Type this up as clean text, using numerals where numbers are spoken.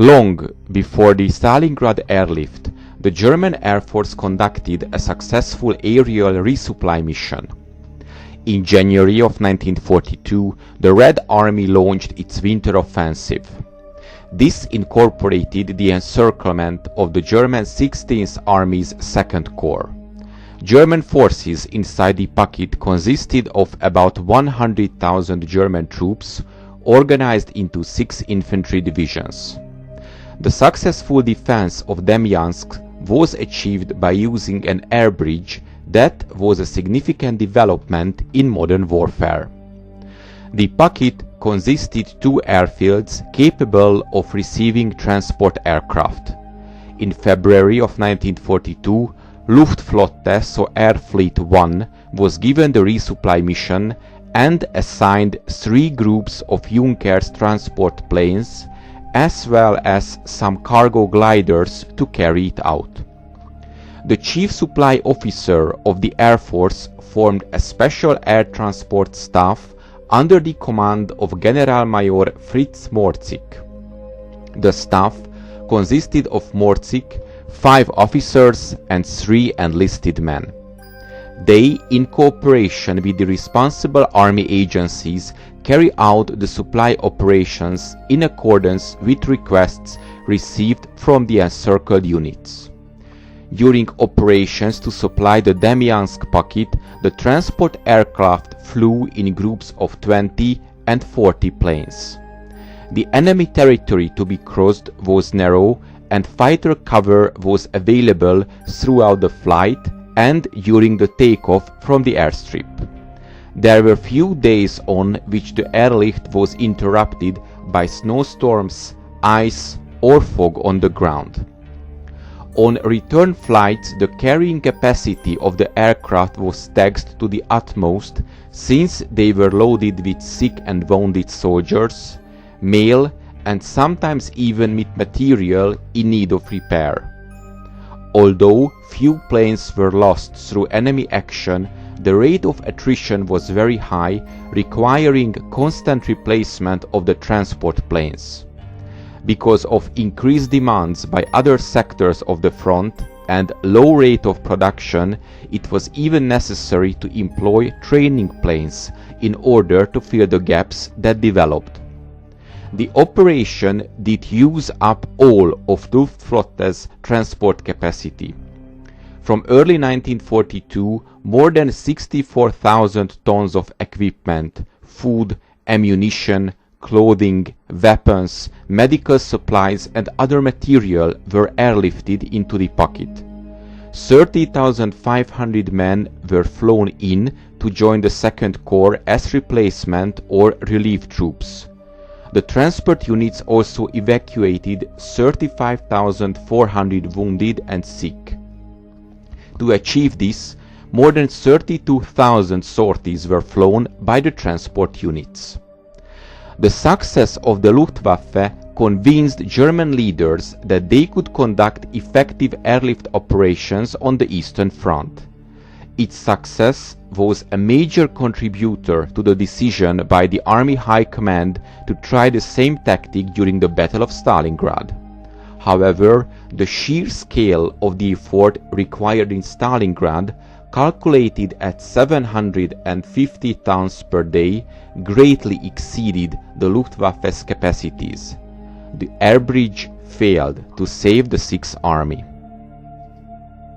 Long before the Stalingrad airlift, the German Air Force conducted a successful aerial resupply mission. In January of 1942, the Red Army launched its winter offensive. This incorporated the encirclement of the German 16th Army's 2nd Corps. German forces inside the pocket consisted of about 100,000 German troops organized into 6 infantry divisions. The successful defense of Demyansk was achieved by using an air bridge that was a significant development in modern warfare. The pocket consisted 2 airfields capable of receiving transport aircraft. In February of 1942, Luftwaffe, so Air Fleet 1, was given the resupply mission and assigned 3 groups of Junkers transport planes as well as some cargo gliders to carry it out. The chief supply officer of the Air Force formed a special air transport staff under the command of Generalmajor Fritz Morzig. The staff consisted of Morzig, 5 officers and 3 enlisted men. They, in cooperation with the responsible army agencies, carry out the supply operations in accordance with requests received from the encircled units. During operations to supply the Demyansk pocket, the transport aircraft flew in groups of 20 and 40 planes. The enemy territory to be crossed was narrow and fighter cover was available throughout the flight and during the takeoff from the airstrip. There were few days on which the airlift was interrupted by snowstorms, ice or fog on the ground. On return flights, the carrying capacity of the aircraft was taxed to the utmost since they were loaded with sick and wounded soldiers, mail and sometimes even with material in need of repair. Although few planes were lost through enemy action, the rate of attrition was very high, requiring constant replacement of the transport planes. Because of increased demands by other sectors of the front and low rate of production, it was even necessary to employ training planes in order to fill the gaps that developed. The operation did use up all of Luftwaffe's transport capacity. From early 1942, more than 64,000 tons of equipment, food, ammunition, clothing, weapons, medical supplies and other material were airlifted into the pocket. 30,500 men were flown in to join the 2nd Corps as replacement or relief troops. The transport units also evacuated 35,400 wounded and sick. To achieve this, more than 32,000 sorties were flown by the transport units. The success of the Luftwaffe convinced German leaders that they could conduct effective airlift operations on the Eastern Front. Its success was a major contributor to the decision by the Army High Command to try the same tactic during the Battle of Stalingrad. However, the sheer scale of the effort required in Stalingrad, calculated at 750 tons per day, greatly exceeded the Luftwaffe's capacities. The air bridge failed to save the 6th Army.